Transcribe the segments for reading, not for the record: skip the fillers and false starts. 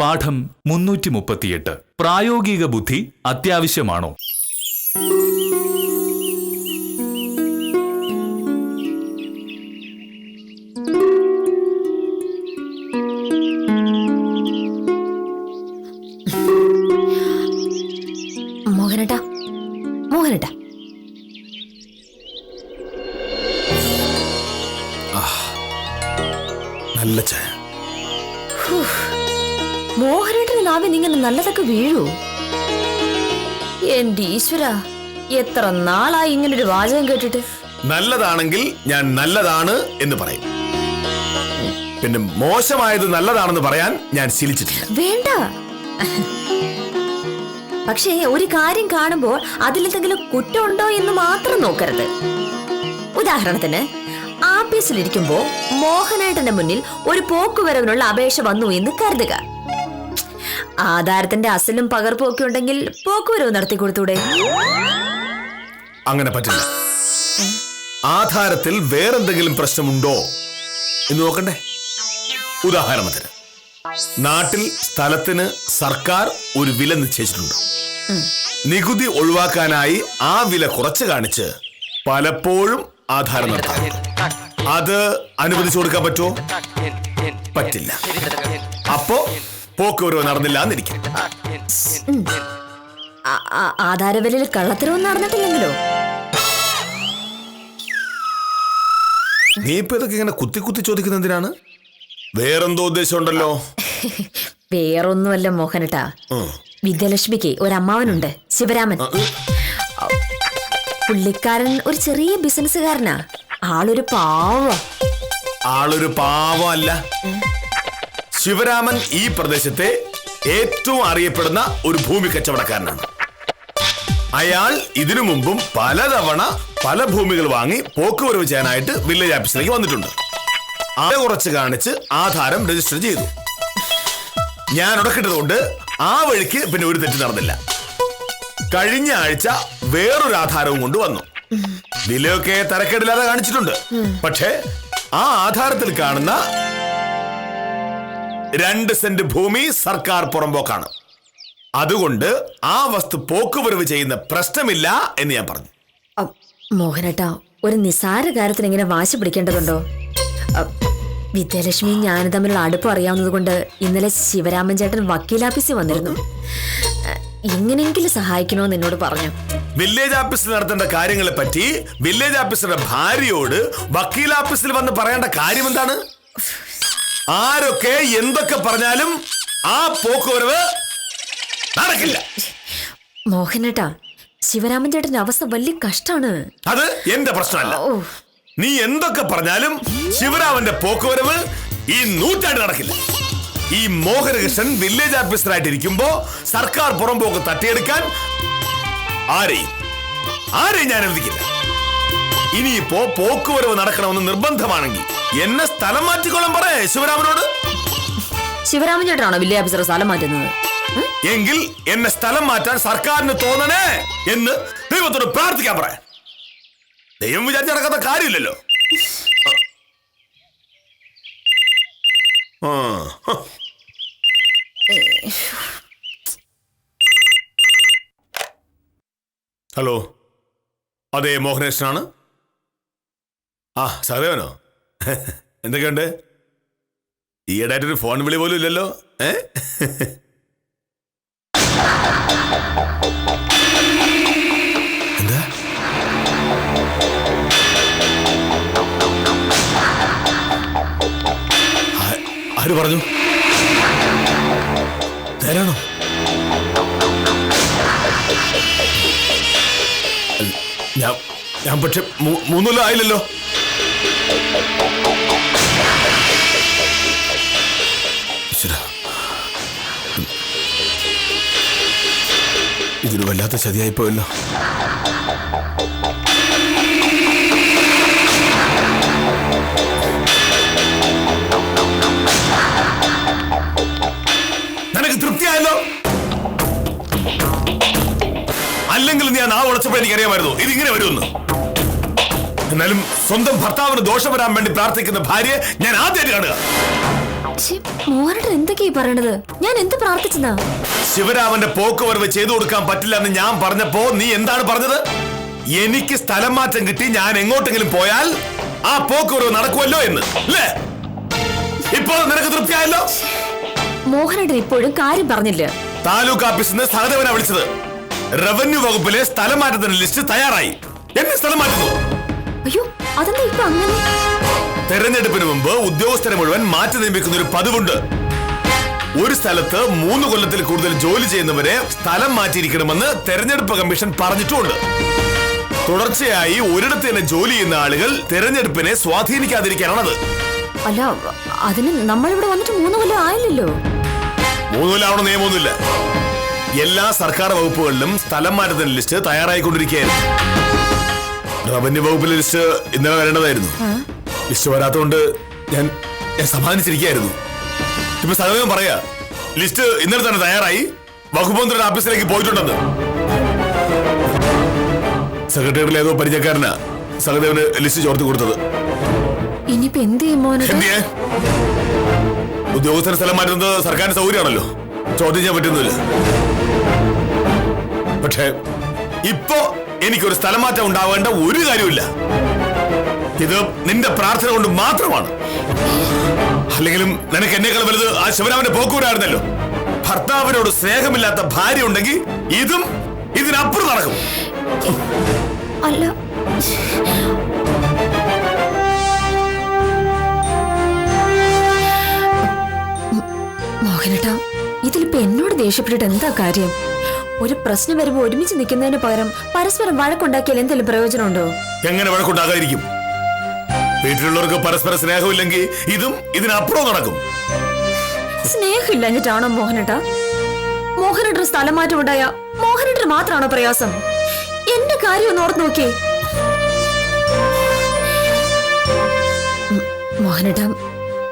പാഠം 338. പ്രായോഗിക ബുദ്ധി അത്യാവശ്യമാണോ? മോഹനേട്ടാ, മോഹനേട്ടാ, നല്ല ചായ. മോഹനേട്ടന് നാവിൽ ഇങ്ങനെ നല്ലതൊക്കെ വീഴൂ? എന്റെ ഈശ്വര, എത്ര നാളായി ഇങ്ങനൊരു വാചകം കേട്ടിട്ട്. നല്ലതാണെങ്കിൽ ഞാൻ നല്ലതാണ് എന്ന് പറയും. പിന്നെ മോശമായത് നല്ലതാണെന്ന് പറയാൻ ഞാൻ ശീലിച്ചിട്ടില്ല. വേണ്ട. പക്ഷേ ഒരു കാര്യം കാണുമ്പോൾ അതിലെന്തെങ്കിലും കുറ്റമുണ്ടോ എന്ന് മാത്രം നോക്കരുത്. ഉദാഹരണത്തിന്, ആഫീസിലിരിക്കുമ്പോ മോഹനേട്ടന്റെ മുന്നിൽ ഒരു പോക്കുവരവിനുള്ള അപേക്ഷ വന്നു എന്ന് കരുതുക. ആധാരത്തിന്റെ അസലും പകർപ്പും ഒക്കെ ഉണ്ടെങ്കിൽ പോക്കുവരവ് നടത്തി കൊടുത്തൂടെ? അങ്ങനെ പറ്റില്ല. ആധാരത്തിൽ വേറെന്തെങ്കിലും പ്രശ്നമുണ്ടോ എന്ന് നോക്കണ്ടേ? ഉദാഹരണത്തിന്, നാട്ടിൽ സ്ഥലത്തിന് സർക്കാർ ഒരു വില നിശ്ചയിച്ചിട്ടുണ്ട്. നികുതി ഒഴിവാക്കാനായി ആ വില കുറച്ച് കാണിച്ച് പലപ്പോഴും ആധാരം നടത്താറുണ്ട്. അത് അനുവദിച്ചു കൊടുക്കാൻ പറ്റുമോ? പറ്റില്ല. അപ്പോ പോക്കുവരവ് നടന്നില്ല എന്നിരിക്കും. ആധാരവിലയിൽ കള്ളത്തരവും നടന്നിട്ടില്ലെങ്കിലോ? നീ ഇപ്പൊ ഇതൊക്കെ ഇങ്ങനെ കുത്തി കുത്തി ചോദിക്കുന്ന എന്തിനാണ്? വേറെന്തോ ഉദ്ദേശം ഉണ്ടല്ലോ. വേറൊന്നുമല്ല മോഹനേട്ടാ, വിദ്യാലക്ഷ്മിക്ക് ഒരമ്മാവനുണ്ട്, ശിവരാമൻ. പുള്ളിക്കാരൻ ഒരു ചെറിയ ബിസിനസ്സുകാരനാ. ആളൊരു പാവമല്ല. ശിവരാമൻ ഈ പ്രദേശത്തെ ഏറ്റവും അറിയപ്പെടുന്ന ഒരു ഭൂമി കച്ചവടക്കാരനാണ്. അയാൾ ഇതിനു മുമ്പും പലതവണ പല ഭൂമികൾ വാങ്ങി പോക്കുവരവ് ചെയ്യാനായിട്ട് വില്ലേജ് ഓഫീസിലേക്ക് വന്നിട്ടുണ്ട്. അത് കുറച്ച് കാണിച്ച് ആധാരം രജിസ്റ്റർ ചെയ്തു. ഞാൻ ഉടക്കിട്ടതുകൊണ്ട് ആ വഴിക്ക് പിന്നെ ഒരു തെറ്റ് നടന്നില്ല. കഴിഞ്ഞ ആഴ്ച വേറൊരു ആധാരവും കൊണ്ട് വന്നു. വിലയൊക്കെ തരക്കേടില്ലാതെ കാണിച്ചിട്ടുണ്ട്. പക്ഷേ ആ ആധാരത്തിൽ കാണുന്ന 2 സെന്റ് ഭൂമി സർക്കാർ പുറമ്പോക്കാണ്. അതുകൊണ്ട് ആ വസ്തു പോക്കുവരവ് ചെയ്യുന്ന പ്രശ്നമില്ല എന്ന് ഞാൻ പറഞ്ഞു. മോഹനേട്ടാ, ഒരു നിസാര കാര്യത്തിന് ഇങ്ങനെ വാശി പിടിക്കേണ്ടതുണ്ടോ? വിദ്യാലക്ഷ്മി ഞാനും തമ്മിലുള്ള അടുപ്പം അറിയാവുന്നത് കൊണ്ട് ഇന്നലെ ശിവരാമൻ ചേട്ടൻ വക്കീലാഫീസിൽ വന്നിരുന്നു. എങ്ങനെയെങ്കിലും സഹായിക്കണോന്ന് എന്നോട് പറഞ്ഞു. വില്ലേജ് ഓഫീസിൽ നടത്തേണ്ട കാര്യങ്ങളെ പറ്റി വില്ലേജ് ഓഫീസറുടെ ഭാര്യയോട് വക്കീലാഫീസിൽ വന്ന് പറയേണ്ട കാര്യം എന്താണ്? ആരൊക്കെ എന്തൊക്കെ പറഞ്ഞാലും ആ പോക്കുവരവ് നടക്കില്ല. മോഹനേട്ടാ, ശിവരാമൻ ചേട്ടന്റെ അവസ്ഥ വലിയ കഷ്ടാണ്. അത് എന്റെ പ്രശ്നമല്ല. നീ എന്തൊക്കെ പറഞ്ഞാലും ശിവരാമന്റെ പോക്കുവരവ് ഈ നൂറ്റാണ്ട് നടക്കില്ല. ഈ മോഹനകൃഷ്ണൻ വില്ലേജ് ഓഫീസറായിട്ടിരിക്കുമ്പോ സർക്കാർ പുറമ്പോക്ക് തട്ടിയെടുക്കാൻ ആരെയും ഞാൻ അനുവദിക്കില്ല. ഇനിയിപ്പോ പോക്കുവരവ് നടക്കണമെന്ന് നിർബന്ധമാണെങ്കിൽ എന്നെ സ്ഥലം മാറ്റിക്കോളാൻ പറയേ ശിവരാമനോട്. ശിവരാമൻ ചേട്ടനാണോ വില്ലേജ് ഓഫീസർ സ്ഥലം മാറ്റുന്നത്? എങ്കിൽ എന്നെ സ്ഥലം മാറ്റാൻ സർക്കാരിന് തോന്നണേ എന്ന് ദൈവത്തോട് പ്രാർത്ഥിക്കാൻ പറയാം. ദൈവം വിചാരിച്ച് നടക്കുന്ന കാര്യമില്ലല്ലോ. ഹലോ, അതെ മോഹനേഷനാണ്. സഹദേവനോ? എന്തൊക്കെയുണ്ട്? ഈയിടെയായിട്ടൊരു ഫോൺ വിളി പോലും ഇല്ലല്ലോ. എന്താ? ആര് പറഞ്ഞു? നേരാണോ? ഞാൻ പക്ഷെ 3 കൊല്ലം ആയില്ലല്ലോ. ഇതൊരു വല്ലാത്ത ചതിയായിപ്പോയല്ലോ. നിനക്ക് തൃപ്തിയായല്ലോ? അല്ലെങ്കിൽ ഞാൻ ആ ഉളച്ചപ്പോ എനിക്കറിയാമായിരുന്നു ഇതിങ്ങനെ വരുമെന്ന്. എന്നാലും സ്വന്തം ഭർത്താവിന് ദോഷം വരാൻ വേണ്ടി പ്രാർത്ഥിക്കുന്ന ഭാര്യയെ ഞാൻ ആദ്യമായിട്ട് കാണുക. മോഹനേട്ടൻ എന്തൊക്കെയാ പറയണത്? ഞാൻ എന്ത് പ്രാർത്ഥിച്ചതാ? ശിവരാമന്റെ പോക്കുവരവ് ചെയ്തു കൊടുക്കാൻ പറ്റില്ല എന്ന് ഞാൻ പറഞ്ഞപ്പോ നീ എന്താണ് പറഞ്ഞത്? എനിക്ക് സ്ഥലം മാറ്റം കിട്ടി ഞാൻ എങ്ങോട്ടെങ്കിലും പോയാൽ ആ പോക്കുവരവ് നടക്കുമല്ലോ എന്ന് അല്ലേ? ഇപ്പോൾ നിനക്ക് തൃപ്തിയായല്ലോ? മോഹനേട്ടൻ ഇപ്പോഴും കാര്യം പറഞ്ഞില്ല. താലൂക്ക് ഓഫീസിൽ നിന്ന് സഹദേവനാ വിളിച്ചത്. റവന്യൂ വകുപ്പിലെ സ്ഥലം മാറ്റത്തിന് ലിസ്റ്റ് തയ്യാറായി. എന്നെ സ്ഥലം മാറ്റുന്നു. അയ്യോ, അതെന്താ ഇപ്പൊ അങ്ങനെ? തെരഞ്ഞെടുപ്പിന് മുമ്പ് ഉദ്യോഗസ്ഥരെ മുഴുവൻ മാറ്റി നിയമിക്കുന്ന ഒരു പതിവുണ്ട്. ഒരു സ്ഥലത്ത് 3 കൊല്ലത്തിൽ കൂടുതൽ ജോലി ചെയ്യുന്നവരെ സ്ഥലം മാറ്റിയിരിക്കണമെന്ന് തെരഞ്ഞെടുപ്പ് കമ്മീഷൻ പറഞ്ഞിട്ടുമുണ്ട്. തുടർച്ചയായി ഒരിടത്ത് തന്നെ ജോലി ചെയ്യുന്ന ആളുകൾ തെരഞ്ഞെടുപ്പിനെ സ്വാധീനിക്കാതിരിക്കാനാണത്. അല്ല, അതിന് നമ്മളിവിടെ വന്നിട്ട് 3 കൊല്ലം ആയില്ലല്ലോ. 3 കൊല്ലം ആവണ നിയമമൊന്നുമില്ല. എല്ലാ സർക്കാർ വകുപ്പുകളിലും സ്ഥലം മാറ്റത്തിന് ലിസ്റ്റ് തയ്യാറായിക്കൊണ്ടിരിക്കുകയായിരുന്നു. റവന്യൂ വകുപ്പിലെ ലിസ്റ്റ് ഇന്നലെ വരേണ്ടതായിരുന്നു. ലിസ്റ്റ് വരാത്തതുകൊണ്ട് ഞാൻ സമാധാനിച്ചിരിക്കുകയായിരുന്നു. ഇപ്പൊ സഹദേവൻ പറയാ ലിസ്റ്റ് ഇന്നലെ തന്നെ തയ്യാറായി വകുപ്പ് മന്ത്രിയുടെ ഓഫീസിലേക്ക് പോയിട്ടുണ്ടെന്ന്. സെക്രട്ടറിയിലെ ഏതോ പരിചയക്കാരനാ സഹദേവന് ലിസ്റ്റ് ചോർത്തി കൊടുത്തത്. ഇനിയിപ്പോ എന്ത് ചെയ്യും മോഹനേട്ടൻ? ഉദ്യോഗസ്ഥരെ സ്ഥലം മാറ്റുന്നത് സർക്കാരിന് സൗകര്യമാണല്ലോ, ചോദ്യം ചെയ്യാൻ പറ്റുന്നില്ല. പക്ഷേ ഇപ്പോ എനിക്കൊരു സ്ഥലമാറ്റം ഉണ്ടാവേണ്ട ഒരു കാര്യമില്ല. ഇത് നിന്റെ പ്രാർത്ഥന കൊണ്ട് മാത്രമാണ്. അല്ലെങ്കിലും നിനക്ക് എന്നേക്കാൾ വലുത് ആ ശിവരാമന്റെ പോക്കൂരായിരുന്നല്ലോ. ഭർത്താവിനോട് സ്നേഹമില്ലാത്ത ഭാര്യ ഉണ്ടെങ്കിൽ ഇതും ഇതിനപ്പുറം നടക്കും. അല്ല, മോഹനേട്ടാ, ഇതിലിപ്പോ എന്നോട് ദേഷ്യപ്പെട്ടിട്ട് എന്താ കാര്യം? ഒരു പ്രശ്നം വരുമ്പോ ഒരുമിച്ച് നിൽക്കുന്നതിന് പകരം പരസ്പരം വഴക്കുണ്ടാക്കിയാൽ എന്തെങ്കിലും പ്രയോജനമുണ്ടോ? എങ്ങനെ വഴക്കുണ്ടാകാതിരിക്കും? വീട്ടിലുള്ളവർക്ക് പരസ്പര സ്നേഹമില്ലെങ്കിൽ ഇതും ഇതിനപ്പുറം നടക്കും. സ്നേഹമില്ലഞ്ഞിട്ടാണോ മോഹനേട്ടാ? മോഹനേട്ടന് സ്ഥലം മാറ്റം ഉണ്ടായ മോഹനേട്ടന് മാത്രമാണോ പ്രയാസം? എന്റെ കാര്യം ഒന്ന് ഓർത്ത് നോക്കിയേ. മോഹനേട്ടാ,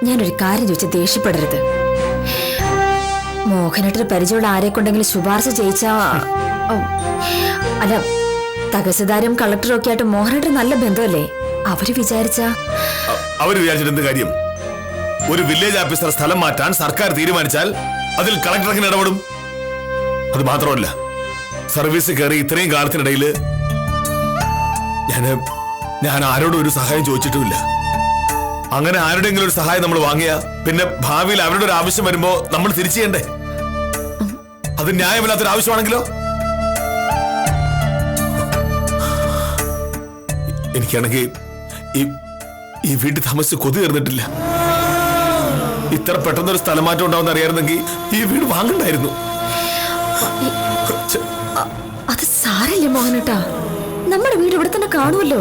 ഞാനൊരു കാര്യം ചോദിച്ച് ദേഷ്യപ്പെടരുത്. മോഹനേട്ടന് പരിചയമുള്ള ആരെക്കൊണ്ടെങ്കിലും ശുപാർശ ചെയ്യിച്ചാ, അല്ല, തഹസിൽദാരും കളക്ടറും ഒക്കെ ആയിട്ട് മോഹനേട്ടൻ നല്ല ബന്ധമല്ലേ? അവര് വിചാരിച്ചിട്ട് എന്ത് കാര്യം? ഒരു വില്ലേജ് ഓഫീസർ സ്ഥലം മാറ്റാൻ സർക്കാർ തീരുമാനിച്ചാൽ അതിൽ കളക്ടർ എങ്ങനെ ഇടപെടും? അത് മാത്രമല്ല, സർവീസ് കയറി ഇത്രയും കാലത്തിനിടയിൽ ഞാൻ ആരോടും ഒരു സഹായം ചോദിച്ചിട്ടുമില്ല. അങ്ങനെ ആരുടെയെങ്കിലും ഒരു സഹായം നമ്മൾ വാങ്ങിയ പിന്നെ ഭാവിയിൽ അവരുടെ ഒരു ആവശ്യം വരുമ്പോ നമ്മൾ തിരിച്ചു ചെയ്യണ്ടേ? അത് ന്യായമില്ലാത്തൊരു ആവശ്യമാണെങ്കിലോ? എനിക്കാണെങ്കിൽ ഈ വീട്ടിൽ താമസിച്ച് കൊതി തീർന്നിട്ടില്ല. ഇത്ര പെട്ടെന്നൊരു സ്ഥലമാറ്റം ഉണ്ടാവുന്ന അറിയായിരുന്നെങ്കിൽ ഈ വീട് വാങ്ങണ്ടായിരുന്നു. അത് സാരല്ലേ മോഹനേട്ടാ, നമ്മുടെ വീട് ഇവിടെ തന്നെ കാണുമല്ലോ.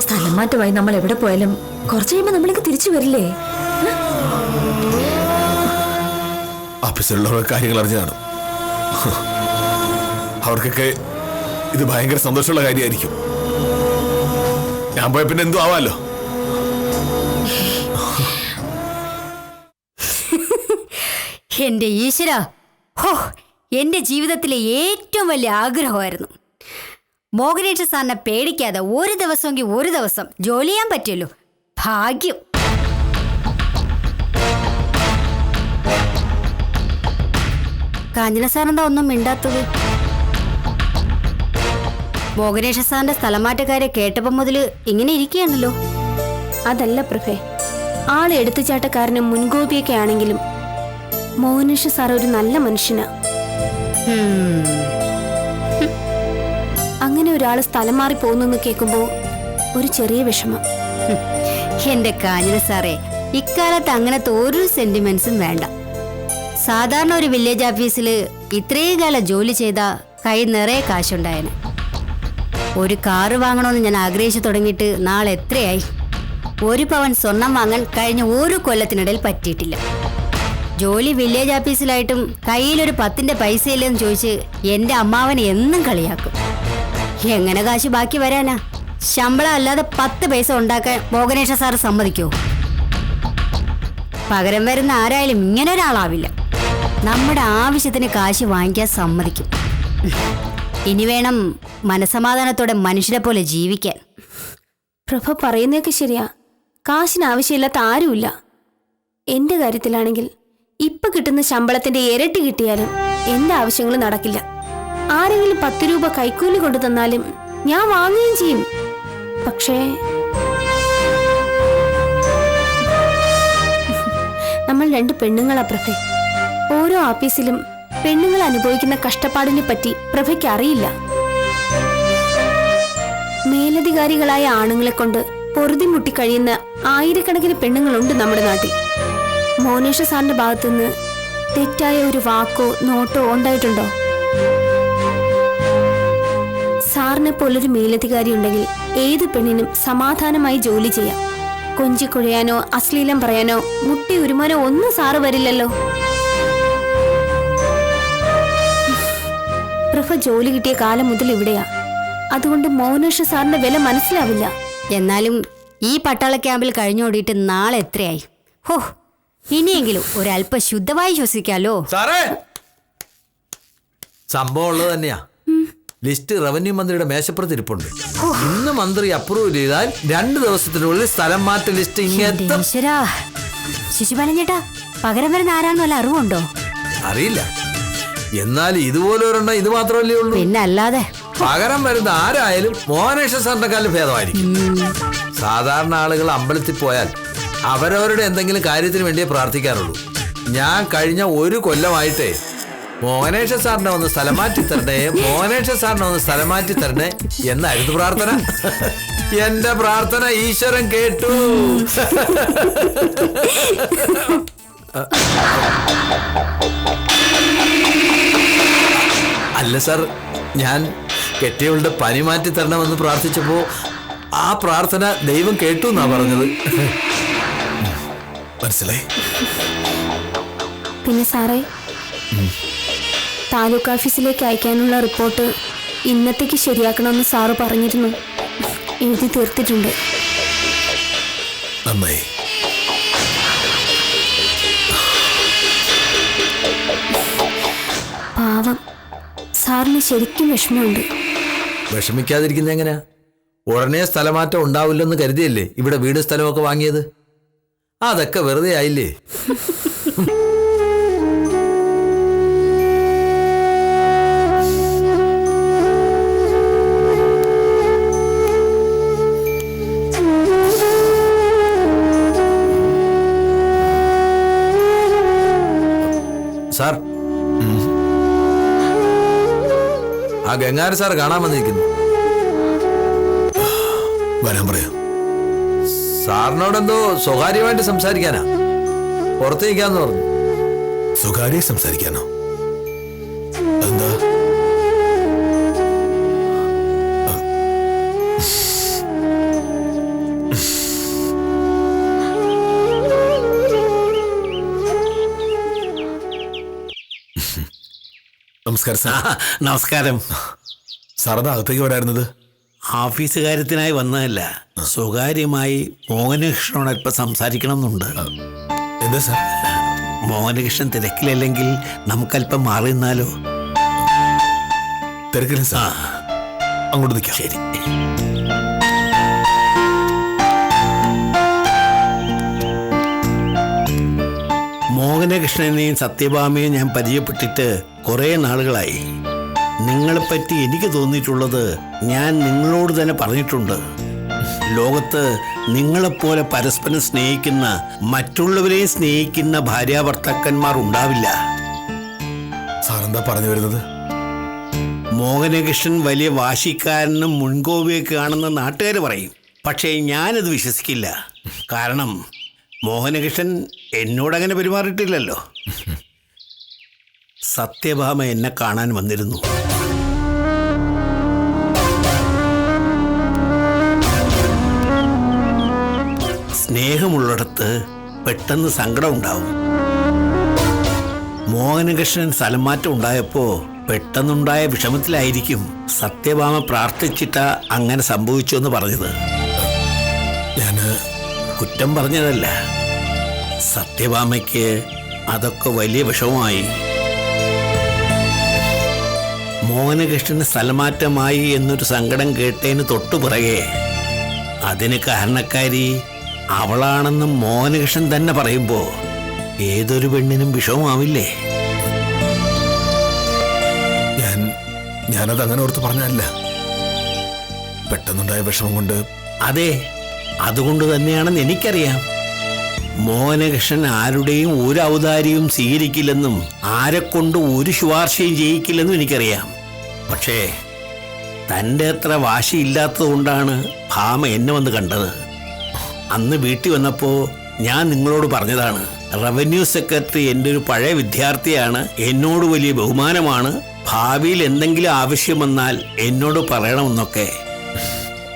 സ്ഥലം മാറ്റമായി നമ്മൾ എവിടെ പോയാലും കുറച്ചു കഴിയുമ്പോ നമ്മൾക്ക് തിരിച്ചു വരില്ലേ? ഓഫീസിലുള്ള കാര്യങ്ങൾ അറിഞ്ഞു കാണും. അവർക്കൊക്കെ ഇത് ഭയങ്കര സന്തോഷമുള്ള കാര്യമായിരിക്കും. ഞാൻ പോയ പിന്നെ എന്തോ ആവാലോ. എന്റെ ഈശ്വര, ഹോ, എന്റെ ജീവിതത്തിലെ ഏറ്റവും വലിയ ആഗ്രഹമായിരുന്നു മോഹനേട്ടൻ സാറിനെ പേടിക്കാതെ ഒരു ദിവസമെങ്കിൽ ഒരു ദിവസം ജോലി ചെയ്യാൻ പറ്റുമല്ലോ. ഭാഗ്യം. കാഞ്ചന സാറെന്താ ഒന്നും മിണ്ടാത്തത്? മോഹനേട്ടൻ സാറിന്റെ സ്ഥലമാറ്റക്കാരെ കേട്ടപ്പം മുതൽ ഇങ്ങനെ ഇരിക്കുകയാണല്ലോ. അതല്ല പ്രഭേ, ആള് എടുത്തുചാട്ടക്കാരനും മുൻകോപിയൊക്കെ ആണെങ്കിലും മോഹനേഷ് സാർ ഒരു നല്ല മനുഷ്യനാ. അങ്ങനെ ഒരാള് സ്ഥലം മാറി പോകുന്നെന്ന് കേൾക്കുമ്പോ ഒരു ചെറിയ വിഷമം. എന്റെ കാഞ്ഞന സാറേ, ഇക്കാലത്ത് അങ്ങനത്തെ ഒരു സെന്റിമെന്റ്സും വേണ്ട. സാധാരണ ഒരു വില്ലേജ് ഓഫീസിൽ ഇത്രയും കാലം ജോലി ചെയ്ത കൈ നിറയെ കാശുണ്ടായേനെ. ഒരു കാറ് വാങ്ങണമെന്ന് ഞാൻ ആഗ്രഹിച്ചു തുടങ്ങിയിട്ട് നാളെ എത്രയായി? 1 പവൻ സ്വർണം വാങ്ങാൻ കഴിഞ്ഞ ഒരു കൊല്ലത്തിനിടയിൽ പറ്റിയിട്ടില്ല. ജോലി വില്ലേജ് ഓഫീസിലായിട്ടും കയ്യിലൊരു 10ന്റെ പൈസ ഇല്ലെന്ന് ചോദിച്ച് എന്റെ അമ്മാവനെ എന്നും കളിയാക്കും. എങ്ങനെ കാശ് ബാക്കി വരാനാ? ശമ്പളം അല്ലാതെ 10 പൈസ ഉണ്ടാക്കാൻ മോഹനേഷ സാറ് സമ്മതിക്കുമോ? പകരം വരുന്ന ആരായാലും ഇങ്ങനെ ഒരാളാവില്ല. നമ്മുടെ ആവശ്യത്തിന് കാശ് വാങ്ങിക്കാൻ സമ്മതിക്കും. ഇനി വേണം മനസമാധാനത്തോടെ മനുഷ്യരെ പോലെ ജീവിക്കാൻ. പ്രഭ പറയുന്നതൊക്കെ ശരിയാ. കാശിന് ആവശ്യമില്ലാത്ത ആരുമില്ല. എന്റെ കാര്യത്തിലാണെങ്കിൽ ഇപ്പൊ കിട്ടുന്ന ശമ്പളത്തിന്റെ ഇരട്ടി കിട്ടിയാലും എന്റെ ആവശ്യങ്ങൾ നടക്കില്ല. ആരെങ്കിലും 10 രൂപ കൈക്കൂലി കൊണ്ടു തന്നാലും ഞാൻ വാങ്ങുകയും ചെയ്യും. പക്ഷേ നമ്മൾ 2 പെണ്ണുങ്ങളാ പ്രഭേ. ഓരോ ഓഫീസിലും പെണ്ണുങ്ങൾ അനുഭവിക്കുന്ന കഷ്ടപ്പാടിനെ പറ്റി പ്രഭയ്ക്ക് അറിയില്ല. മേലധികാരികളായ ആണുങ്ങളെ കൊണ്ട് പൊറുതിമുട്ടി കഴിയുന്ന ആയിരക്കണക്കിന് പെണ്ണുങ്ങളുണ്ട് നമ്മുടെ നാട്ടിൽ. മോനേഷ് സാറിന്റെ ഭാഗത്തുനിന്ന് തെറ്റായ ഒരു വാക്കോ നോട്ടോ ഉണ്ടായിട്ടുണ്ടോ? സാറിനെ പോലൊരു മേലധികാരി ഉണ്ടെങ്കിൽ ഏത് പെണ്ണിനും സമാധാനമായി ജോലി ചെയ്യാം. കൊഞ്ചിക്കുഴയാനോ അശ്ലീലം പറയാനോ മുട്ടി ഉരുമാനോ ഒന്നും സാറ് വരില്ലല്ലോ. പ്രഭ ജോലി കിട്ടിയ കാലം മുതൽ ഇവിടെയാ. അതുകൊണ്ട് മോനേഷ് സാറിന്റെ വില മനസ്സിലാവില്ല. എന്നാലും ഈ പട്ടാള ക്യാമ്പിൽ കഴിഞ്ഞോടിയിട്ട് നാളെ എത്രയായി? ഹോ, ഇനിയെങ്കിലും ഒരല്പം ശുദ്ധമായി ശ്വസിക്കാലോ. സാറേ, സംഭവം ഉള്ളത് തന്നെയാ. ലിസ്റ്റ് റവന്യൂ മന്ത്രിയുടെ മേശപ്പുറത്ത് ഇരിപ്പുണ്ട്. ഇന്ന് മന്ത്രി അപ്രൂവ് ചെയ്താൽ 2 ദിവസത്തിനുള്ളിൽ സ്ഥലം മാറ്റ ലിസ്റ്റ് ഇങ്ങെത്തും. ഈശ്വരാ, ശിശുപാലൻ ചേട്ടാ, പകരം വരുന്ന ആരാണെന്ന് വല്ല അറിവുണ്ടോ? അറിയില്ല. എന്നാൽ ഇതുപോലെ ഒരെണ്ണം ഇത് മാത്രമല്ലേ ഉള്ളൂ. പിന്നെ അല്ലാതെ പകരം വരുന്ന ആരായാലും മോഹനേഷ സാറിന്റെ കാലം ഭേദമായിരിക്കും. സാധാരണ ആളുകൾ അമ്പലത്തിൽ പോയാൽ അവരവരുടെ എന്തെങ്കിലും കാര്യത്തിന് വേണ്ടിയേ പ്രാർത്ഥിക്കാറുള്ളൂ. ഞാൻ കഴിഞ്ഞ 1 കൊല്ലമായിട്ടേ മോഹനേഷ സാറിനെ ഒന്ന് സ്ഥലം മാറ്റി തരണേ, മോഹനേഷ സാറിനെ ഒന്ന് സ്ഥലം മാറ്റി തരണേ എന്നായിരുന്നു പ്രാർത്ഥന. എന്റെ പ്രാർത്ഥന ഈശ്വരൻ കേട്ടു. അല്ല സാർ, ഞാൻ കെട്ടിയവളുടെ പനി മാറ്റി തരണമെന്ന് പ്രാർത്ഥിച്ചപ്പോ ആ പ്രാർത്ഥന ദൈവം കേട്ടു എന്നാ പറഞ്ഞത്. മനസ്സിലായി? പിന്നെ സാറേ, താലൂക്ക് ഓഫീസിലേക്ക് അയക്കാനുള്ള റിപ്പോർട്ട് ഇന്നത്തേക്ക് ശരിയാക്കണമെന്ന് സാറ് പറഞ്ഞിരുന്നു. എഴുതി തീർത്തിട്ടുണ്ട്. നന്നായി. പാവം, സാറിന് ശരിക്കും വിഷമമുണ്ട്. വിഷമിക്കാതിരിക്കുന്ന എങ്ങനെയാ? ഉടനെ സ്ഥലമാറ്റം ഉണ്ടാവില്ലെന്ന് കരുതിയല്ലേ ഇവിടെ വീട് സ്ഥലമൊക്കെ വാങ്ങിയത്. അതൊക്കെ വെറുതെ ആയില്ലേ. സാർ, ആ ഗംഗാര സാർ കാണാൻ വന്നിരിക്കുന്നു. വരാൻ പറയാം. സാറിനോടെന്തോ സ്വകാര്യമായിട്ട് സംസാരിക്കാനാ. പുറത്തേക്കാന്ന് പറഞ്ഞു. സ്വകാര്യ സംസാരിക്കാനോ? എന്താ? നമസ്കാരം സാർ. നമസ്കാരം. സാറിന് അകത്തേക്ക് വരായിരുന്നത്? ഓഫീസ് കാര്യത്തിനായി വന്നതല്ല, സ്വകാര്യമായി മോഹനകൃഷ്ണനോട് അല്പം സംസാരിക്കണം എന്നുണ്ട്. എന്താ സാർ? മോഹനകൃഷ്ണൻ തിരക്കിലല്ലെങ്കിൽ നമുക്കല്പം മാറി നിന്നാലോ? തിരക്കില്ല സാർ, അങ്ങോട്ട് നിൽക്കാം. ശരി. മോഹനകൃഷ്ണനെയും സത്യഭാമയെയും ഞാൻ പരിചയപ്പെട്ടിട്ട് കുറേ നാളുകളായി. നിങ്ങളെപ്പറ്റി എനിക്ക് തോന്നിയിട്ടുള്ളത് ഞാൻ നിങ്ങളോട് തന്നെ പറഞ്ഞിട്ടുണ്ട്. ലോകത്ത് നിങ്ങളെപ്പോലെ പരസ്പരം സ്നേഹിക്കുന്ന, മറ്റുള്ളവരെയും സ്നേഹിക്കുന്ന ഭാര്യാഭർത്താക്കന്മാർ ഉണ്ടാവില്ല. സാറെന്താ പറഞ്ഞു വരുന്നത്? മോഹനകൃഷ്ണൻ വലിയ വാശിക്കാരനും മുൻകോപിയൊക്കെ ആണെന്ന് നാട്ടുകാർ പറയും. പക്ഷേ ഞാനത് വിശ്വസിക്കില്ല. കാരണം മോഹനകൃഷ്ണൻ എന്നോടങ്ങനെ പെരുമാറിയിട്ടില്ലല്ലോ. സത്യഭാമ എന്നെ കാണാൻ വന്നിരുന്നു. സ്നേഹമുള്ളിടത്ത് പെട്ടെന്ന് സങ്കടം ഉണ്ടാവും. മോഹനകൃഷ്ണൻ സ്ഥലം മാറ്റം ഉണ്ടായപ്പോ പെട്ടെന്നുണ്ടായ വിഷമത്തിലായിരിക്കും സത്യഭാമ പ്രാർത്ഥിച്ചിട്ട അങ്ങനെ സംഭവിച്ചു എന്ന് പറഞ്ഞത്. ഞാന് കുറ്റം പറഞ്ഞതല്ല. സത്യഭാമയ്ക്ക് അതൊക്കെ വലിയ വിഷമമായി. മോഹനകൃഷ്ണന് സ്ഥലമാറ്റമായി എന്നൊരു സങ്കടം കേട്ടതിന് തൊട്ടു പിറകെ അതിന് കാരണക്കാരി അവളാണെന്ന് മോഹനകൃഷ്ണൻ തന്നെ പറയുമ്പോൾ ഏതൊരു പെണ്ണിനും വിഷമമാവില്ലേ? ഞാനത് അങ്ങനെ ഓർത്ത് പറഞ്ഞല്ല. പെട്ടെന്നുണ്ടായ വിഷമം കൊണ്ട്. അതെ, അതുകൊണ്ട് തന്നെയാണെന്ന് എനിക്കറിയാം. മോഹനകൃഷ്ണൻ ആരുടെയും ഒരു ഔദാര്യവും സ്വീകരിക്കില്ലെന്നും ആരെക്കൊണ്ട് ഒരു ശുപാർശയും ചെയ്യിക്കില്ലെന്നും എനിക്കറിയാം. പക്ഷേ തൻ്റെ അത്ര വാശിയില്ലാത്തത് കൊണ്ടാണ് ഭാമ എന്നെ വന്ന് കണ്ടത്. അന്ന് വീട്ടിൽ വന്നപ്പോൾ ഞാൻ നിങ്ങളോട് പറഞ്ഞതാണ്, റവന്യൂ സെക്രട്ടറി എൻ്റെ ഒരു പഴയ വിദ്യാർത്ഥിയാണ്, എന്നോട് വലിയ ബഹുമാനമാണ്, ഭാവിയിൽ എന്തെങ്കിലും ആവശ്യം വന്നാൽ എന്നോട് പറയണമെന്നൊക്കെ.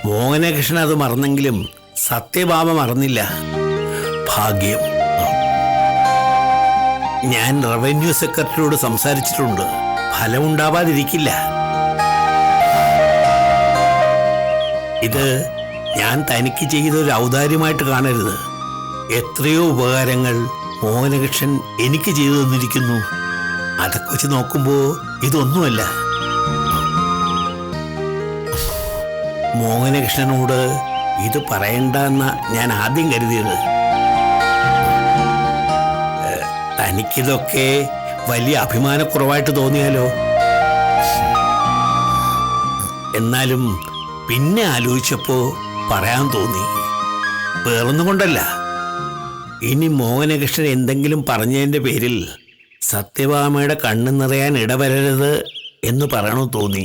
മോഹനകൃഷ്ണൻ അത് മറന്നെങ്കിലും സത്യഭാമ മറന്നില്ല. ഭാഗ്യം. ഞാൻ റവന്യൂ സെക്രട്ടറിയോട് സംസാരിച്ചിട്ടുണ്ട്. ഫലമുണ്ടാവാതിരിക്കില്ല. ഇത് ഞാൻ തനിക്ക് ചെയ്ത ഒരു ഔദാര്യമായിട്ട് കാണരുത്. എത്രയോ ഉപകാരങ്ങൾ മോഹനകൃഷ്ണൻ എനിക്ക് ചെയ്തു തന്നിരിക്കുന്നു. അതൊക്കെ വെച്ച് നോക്കുമ്പോ ഇതൊന്നുമല്ല. മോഹനകൃഷ്ണനോട് ഇത് പറയണ്ടെന്ന ഞാൻ ആദ്യം കരുതിയത്. തനിക്കിതൊക്കെ വലിയ അഭിമാനക്കുറവായിട്ട് തോന്നിയാലോ? എന്നാലും പിന്നെ ആലോചിച്ചപ്പോ പറയാൻ തോന്നി. വേറൊന്നും കൊണ്ടല്ല. ഇനി മോഹനകൃഷ്ണൻ എന്തെങ്കിലും പറഞ്ഞതിൻ്റെ പേരിൽ സത്യഭാമയുടെ കണ്ണു നിറയാൻ ഇടവരരുത് എന്ന് പറയണോ തോന്നി.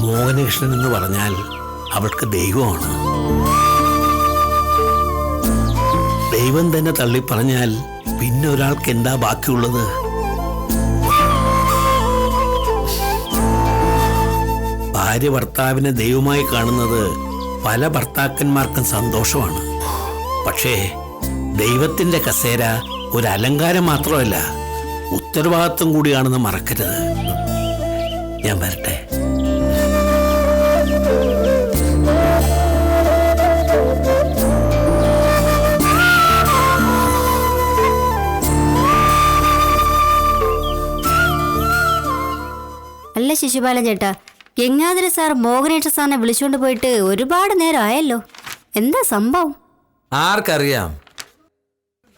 മോഹനകൃഷ്ണൻ എന്ന് പറഞ്ഞാൽ അവൾക്ക് ദൈവമാണ്. ദൈവം തന്നെ തള്ളിപ്പറഞ്ഞാൽ പിന്നെ ഒരാൾക്ക് എന്താ ബാക്കിയുള്ളത്? ഭാര്യ ഭർത്താവിനെ ദൈവമായി കാണുന്നത് പല ഭർത്താക്കന്മാർക്കും സന്തോഷമാണ്. പക്ഷേ ദൈവത്തിന്റെ കസേര ഒരു അലങ്കാരം മാത്രമല്ല, ഉത്തരവാദിത്വം കൂടിയാണെന്ന് മറക്കരുത്. ഞാൻ വരട്ടെ. അല്ല ശിശുപാലൻ ചേട്ടാ, ഗംഗാധര സാർ മോഹനേഷ സാറിനെ വിളിച്ചുകൊണ്ട് പോയിട്ട് ഒരുപാട് നേരം ആയല്ലോ. എന്താ സംഭവം? ആർക്കറിയാം.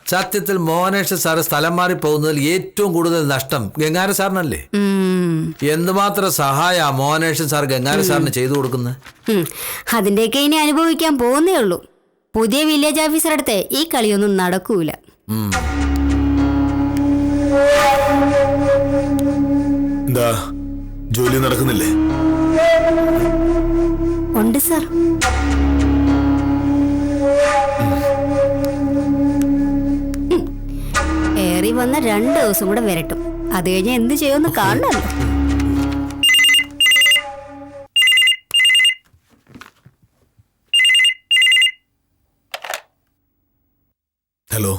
സത്യത്തിൽ മോഹനേഷ സാറ് സ്ഥലം മാറി പോകുന്നതിൽ ഏറ്റവും കൂടുതൽ നഷ്ടം ഗംഗാധര സാറിനല്ലേ? എന്തുമാത്രം സഹായ മോഹനേഷൻ സാർ ഗംഗാധര സാറിന് ചെയ്തു കൊടുക്കുന്നത്? അതിന്റെയൊക്കെ ഇനി അനുഭവിക്കാൻ പോകുന്നേ ഉള്ളൂ. പുതിയ വില്ലേജ് ഓഫീസറുടെ അടുത്ത് ഈ കളിയൊന്നും നടക്കൂല. എന്താ ജോലി നടക്കുന്നില്ലേ? ഉണ്ട് സാർ. ഏറി വന്ന 2 ദിവസം കൂടെ വരട്ടും. അത് കഴിഞ്ഞ് എന്ത് ചെയ്യുമെന്ന് കാണണല്ലോ. ഹലോ.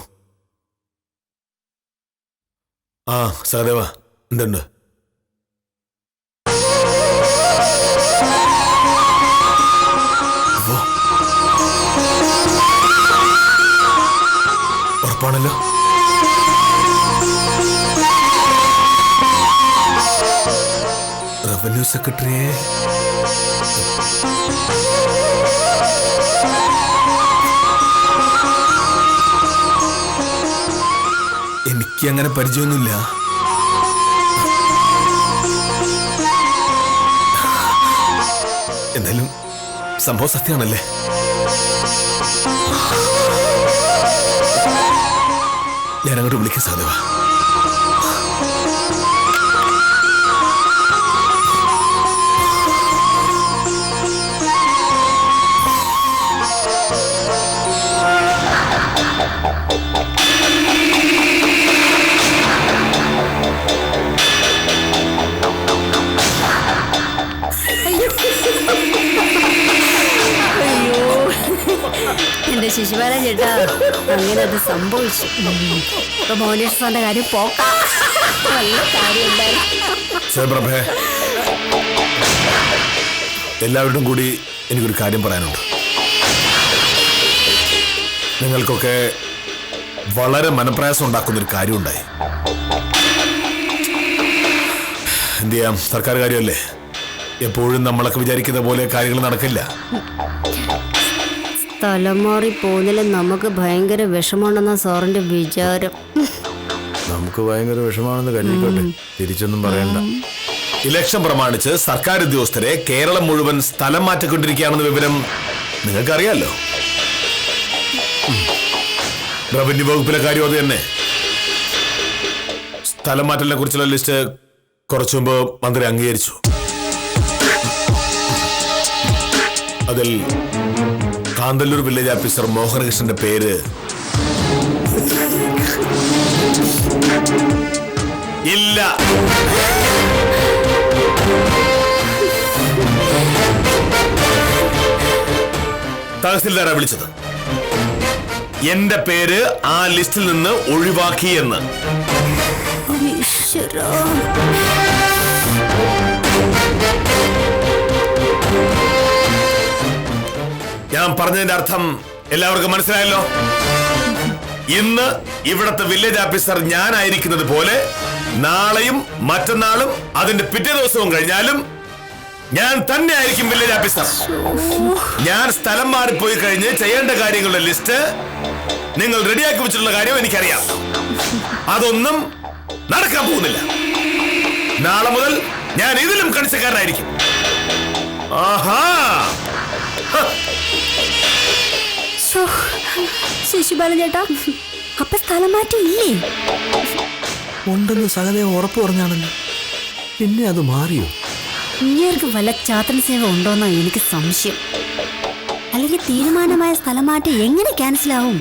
ആ സഹദേവ, എന്തുണ്ട്? ഉറപ്പാണല്ലോ. റവന്യൂ സെക്രട്ടറിയെ എനിക്ക് അങ്ങനെ പരിചയമൊന്നുമില്ല. എന്തായാലും സംഭവം സത്യമാണല്ലേ? ഞാൻ അങ്ങോട്ട് വിളിക്കാൻ സാധ്യത. എന്റെ ശിശുപാലൻ ചേട്ടാ, അങ്ങനെ അത് സംഭവിച്ചു. ഇപ്പൊ മോഹനേഷ സാറിന്റെ കാര്യം പോക്കാം. നല്ല കാര്യം. എല്ലാവരോടും കൂടി എനിക്കൊരു കാര്യം പറയാനുണ്ട്. നിങ്ങൾക്കൊക്കെ വളരെ മനപ്രയാസം ഉണ്ടാക്കുന്നൊരു കാര്യമുണ്ടായി. എന്ത് ചെയ്യാം, സർക്കാർ കാര്യമല്ലേ. എപ്പോഴും നമ്മളൊക്കെ വിചാരിക്കുന്ന പോലെ കാര്യങ്ങൾ നടക്കില്ല. സ്ഥലം മാറി പോകുന്നതിൽ നമുക്ക് ഭയങ്കര വിഷമമുണ്ടെന്ന സാറിന്റെ വിചാരം. നമുക്ക് ഭയങ്കര വിഷമാണെന്ന് കരുതിക്കോട്ടെ, തിരിച്ചൊന്നും പറയണ്ട. ഇലക്ഷൻ പ്രമാണിച്ച് സർക്കാർ ഉദ്യോഗസ്ഥരെ കേരളം മുഴുവൻ സ്ഥലം മാറ്റിക്കൊണ്ടിരിക്കുകയാണെന്ന വിവരം നിങ്ങൾക്കറിയാലോ. റവന്യൂ വകുപ്പിലെ കാര്യം അത് തന്നെ. സ്ഥലം മാറ്റലിനെ കുറിച്ചുള്ള ലിസ്റ്റ് കുറച്ചു മുമ്പ് മന്ത്രി അംഗീകരിച്ചു. അതിൽ കാന്തല്ലൂർ വില്ലേജ് ഓഫീസർ മോഹനകൃഷ്ണന്റെ പേര് ഇല്ല. തഹസിൽദാരാ വിളിച്ചത്. എന്റെ പേര് ആ ലിസ്റ്റിൽ നിന്ന് ഒഴിവാക്കി എന്ന്. ഞാൻ പറഞ്ഞതിന്റെ അർത്ഥം എല്ലാവർക്കും മനസ്സിലായല്ലോ. ഇന്ന് ഇവിടത്തെ വില്ലേജ് ഓഫീസർ ഞാനായിരിക്കുന്നത് പോലെ നാളെയും മറ്റന്നാളും അതിന്റെ പിറ്റേ ദിവസവും കഴിഞ്ഞാലും ഞാൻ തന്നെ ആയിരിക്കും വില്ലേജ് ഓഫീസർ. ഞാൻ സ്ഥലം മാറിപ്പോയി കഴിഞ്ഞ് ചെയ്യേണ്ട കാര്യങ്ങളുടെ ലിസ്റ്റ് നിങ്ങൾ റെഡിയാക്കി വെച്ചിട്ടുള്ള കാര്യം എനിക്കറിയാം. അതൊന്നും നടക്കാൻ പോകുന്നില്ല. നാളെ മുതൽ ഞാൻ ഇതിലും കണിച്ചക്കാരനായിരിക്കും. ആഹാ, ശിശുപാലൻ ചേട്ടാ, അപ്പൊ സ്ഥലം മാറ്റം ഇല്ലേ? ഉണ്ടെന്ന് സഹദേവ ഉറപ്പ് പറഞ്ഞാണല്ലോ, പിന്നെ അത് മാറിയോ? ഇങ്ങേർക്ക് വല്ല ചാത്തൻ സേവ ഉണ്ടോന്നാ എനിക്ക് സംശയം. അല്ലെങ്കിൽ തീരുമാനമായ സ്ഥലം മാറ്റം എങ്ങനെ ക്യാൻസൽ ആവും?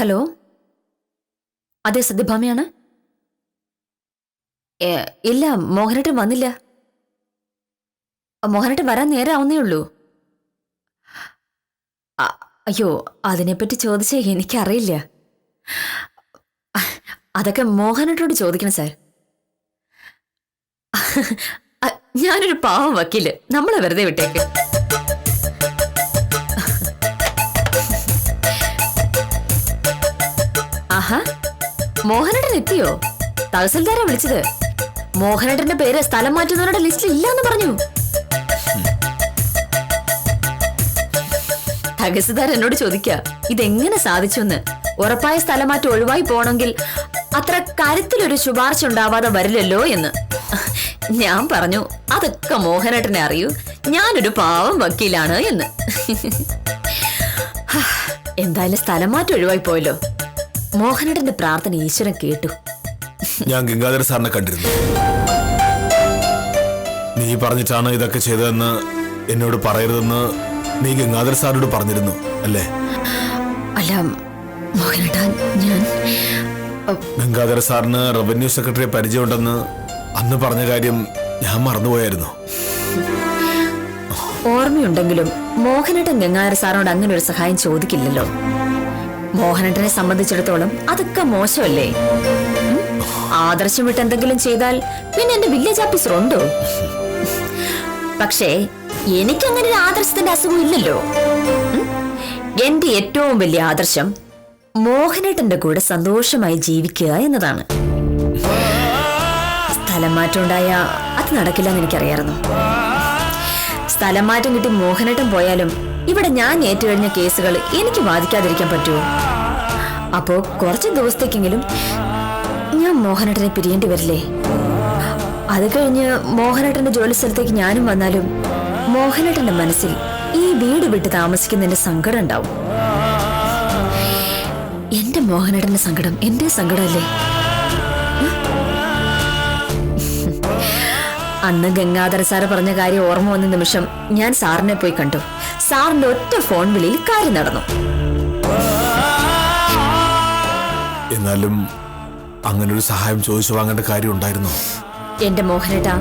ഹലോ, അതെ സത്യഭാമയാണ്. ഇല്ല, മോഹനേട്ടൻ വന്നില്ല. മോഹനേട്ടൻ വരാൻ നേരെ ആവുന്നേ ഉള്ളൂ. അയ്യോ, അതിനെപ്പറ്റി ചോദിച്ചേ എനിക്കറിയില്ല. അതൊക്കെ മോഹനേട്ടനോട് ചോദിക്കണം സാർ. ഞാനൊരു പാവം വക്കീല്, നമ്മളെ വെറുതെ വിട്ടേക്ക്. ആഹാ, മോഹനേട്ടൻ എത്തിയോ? തഹസിൽദാരാ വിളിച്ചത്. മോഹനേട്ടന്റെ പേര് സ്ഥലം മാറ്റുന്നവരുടെ ലിസ്റ്റിൽ ഇല്ലാന്ന് പറഞ്ഞു. തഹസിൽദാർ എന്നോട് ചോദിക്ക ഇതെങ്ങനെ സാധിച്ചു എന്ന്. ഉറപ്പായ സ്ഥലമാറ്റം ഒഴിവായി പോണെങ്കിൽ അത്ര കാര്യത്തിലൊരു ശുപാർശ ഉണ്ടാവാതെ വരില്ലല്ലോ എന്ന്. ഞാൻ പറഞ്ഞു അതൊക്കെ മോഹനേട്ടനെ അറിയൂ, ഞാനൊരു പാവം വക്കീലാണ് എന്ന്. എന്തായാലും സ്ഥലം മാറ്റം ഒഴിവായി പോയല്ലോ. മോഹനേട്ടന്റെ പ്രാർത്ഥന ഈശ്വരൻ കേട്ടു. ഞാൻ ഗംഗാധര സാറിനെ കണ്ടിരുന്നു. നീ പറഞ്ഞിട്ടാണ് ഇതൊക്കെ ചെയ്തതെന്ന് എന്നോട് പറയരുതെന്ന് നീ ഗംഗാധര സാറിനോട് പറഞ്ഞിരുന്നു അല്ലേ? അല്ല മോഹനേട്ടാ, ഞാൻ ഗംഗാധര സാറിന് റവന്യൂ സെക്രട്ടറിയെ പരിചയമുണ്ടെന്ന് അന്ന് പറഞ്ഞ കാര്യം ഞാൻ മറന്നുപോയായിരുന്നു. ഓർമ്മയുണ്ടെങ്കിലും മോഹനേട്ടൻ ഗംഗാധര സാറിനോട് അങ്ങനെ ഒരു സഹായം ചോദിക്കില്ലല്ലോ. മോഹനേട്ടനെ സംബന്ധിച്ചിടത്തോളം അതൊക്കെ മോശമല്ലേ? ആദർശം വിട്ട് എന്തെങ്കിലും ചെയ്താൽ പിന്നെ എന്റെ വില്ലേജ് ഓഫീസർ ഉണ്ടോ? പക്ഷേ എനിക്കങ്ങനെ ഒരു ആദർശത്തിന്റെ അസുഖം ഇല്ലല്ലോ. എന്റെ ഏറ്റവും വലിയ ആദർശം മോഹനേട്ടന്റെ കൂടെ സന്തോഷമായി ജീവിക്കുക എന്നതാണ്. സ്ഥലം മാറ്റം ഉണ്ടായ അത് നടക്കില്ല എന്ന് എനിക്കറിയായിരുന്നു. സ്ഥലം മാറ്റം കിട്ടി മോഹനേട്ടൻ പോയാലും ഇവിടെ ഞാൻ ഏറ്റുകഴിഞ്ഞ കേസുകൾ എനിക്ക് ബാധിക്കാതിരിക്കാൻ പറ്റുമോ? അപ്പോ കുറച്ച് ദിവസത്തേക്കെങ്കിലും ഞാൻ മോഹനേട്ടനെ പിരിയേണ്ടി വരില്ലേ? അത് കഴിഞ്ഞ് മോഹനേട്ടന്റെ ജോലി സ്ഥലത്തേക്ക് ഞാനും വന്നാലും മോഹനേട്ടന്റെ മനസ്സിൽ ഈ വീട് വിട്ട് താമസിക്കുന്നതിന്റെ സങ്കടം ഉണ്ടാവും. എന്റെ മോഹനേട്ടന്റെ സങ്കടം എന്റെ സങ്കടമല്ലേ? അന്ന് ഗംഗാധര സാറ് പറഞ്ഞ കാര്യം ഓർമ്മ വന്ന നിമിഷം ഞാൻ സാറിനെ പോയി കണ്ടു. സാറിന്റെ ഒറ്റ ഫോൺ വിളിയിൽ കാര്യം നടന്നു. എന്നാലും അങ്ങനൊരു സഹായം ചോദിച്ചു വാങ്ങേണ്ട കാര്യം ഉണ്ടായിരുന്നു. എന്റെ മോഹനേട്ടാ,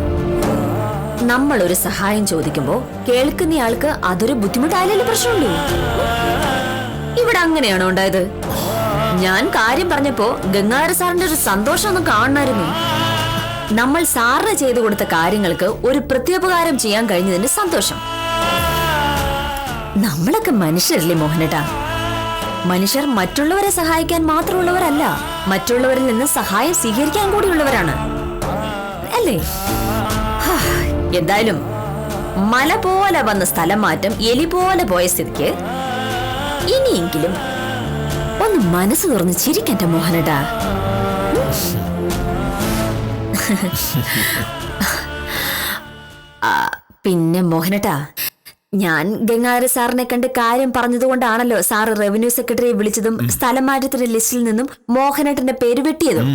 നമ്മൾ ഒരു സഹായം ചോദിക്കുമ്പോ കേൾക്കുന്നയാൾക്ക് അതൊരു ബുദ്ധിമുട്ടായാലേ പ്രശ്നമുള്ളൂ. ഇവിടെ അങ്ങനെയാണോ ഉണ്ടായത്? ഞാൻ കാര്യം പറഞ്ഞപ്പോ ഗംഗാധര സാറിന്റെ ഒരു സന്തോഷം ഒന്ന് കാണണമായിരുന്നു. നമ്മൾ സാറിന് ചെയ്തു കൊടുത്ത കാര്യങ്ങൾക്ക് ഒരു പ്രത്യുപകാരം ചെയ്യാൻ കഴിഞ്ഞതിന്റെ സന്തോഷം. നമ്മളൊക്കെ മനുഷ്യരല്ലേ മോഹനേട്ടാ? മനുഷ്യർ മറ്റുള്ളവരെ സഹായിക്കാൻ മാത്രമുള്ളവരല്ല, മറ്റുള്ളവരിൽ നിന്ന് സഹായം സ്വീകരിക്കാൻ കൂടിയുള്ളവരാണ്. അല്ലേ? ഹാ, എന്തായാലും മല പോലെ വന്ന സ്ഥലം മാറ്റം എലി പോലെ പോയ സ്ഥിതിക്ക് ഇനിയെങ്കിലും ഒന്ന് മനസ്സ് തുറന്ന് ചിരിക്കട്ടെ മോഹനേട്ടാ. പിന്നെ മോഹനേട്ടാ, ഞാൻ ഗംഗാധര സാറിനെ കണ്ട് കാര്യം പറഞ്ഞതുകൊണ്ടാണല്ലോ സാറ് റവന്യൂ സെക്രട്ടറിയെ വിളിച്ചതും സ്ഥലം മാറ്റത്തിന്റെ ലിസ്റ്റിൽ നിന്നും മോഹനേട്ടന്റെ പേര് വെട്ടിയതും.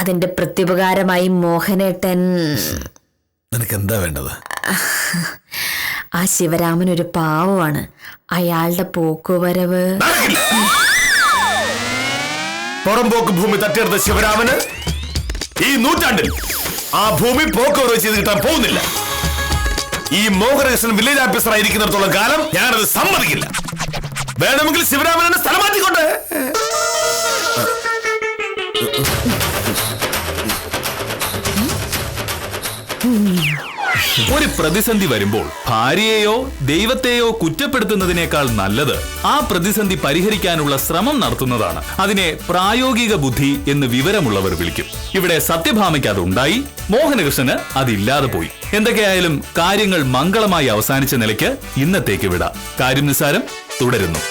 അതിന്റെ പ്രത്യുപകാരമായി മോഹനേട്ടൻ നിനക്ക് എന്താ വേണ്ടത്? ആ ശിവരാമൻ ഒരു പാവമാണ്. അയാളുടെ പോക്കുവരവ്. പുറംപോക്ക് ഭൂമി തട്ടിയെടുത്ത ശിവരാമന് ഈ നൂറ്റാണ്ടിൽ ആ ഭൂമി പോക്കുവരവ് ചെയ്ത് കിട്ടാൻ പോകുന്നില്ല. ഈ മോഹനകൃഷ്ണൻ വില്ലേജ് ഓഫീസർ ആയിരിക്കുന്നിടത്തോളം കാലം ഞാനത് സമ്മതിക്കില്ല. വേണമെങ്കിൽ ശിവരാമനെ സ്ഥലം മാറ്റിക്കൊണ്ട്. ഒരു പ്രതിസന്ധി വരുമ്പോൾ ഭാര്യയെയോ ദൈവത്തെയോ കുറ്റപ്പെടുത്തുന്നതിനേക്കാൾ നല്ലത് ആ പ്രതിസന്ധി പരിഹരിക്കാനുള്ള ശ്രമം നടത്തുന്നതാണ്. അതിനെ പ്രായോഗിക ബുദ്ധി എന്ന് വിവരമുള്ളവർ വിളിക്കും. ഇവിടെ സത്യഭാമയ്ക്ക് അതുണ്ടായി, മോഹനകൃഷ്ണന് അതില്ലാതെ പോയി. എന്തൊക്കെയായാലും കാര്യങ്ങൾ മംഗളമായി അവസാനിച്ച നിലയ്ക്ക് ഇന്നത്തേക്ക് വിടാം. കാര്യം നിസ്സാരം തുടരുന്നു.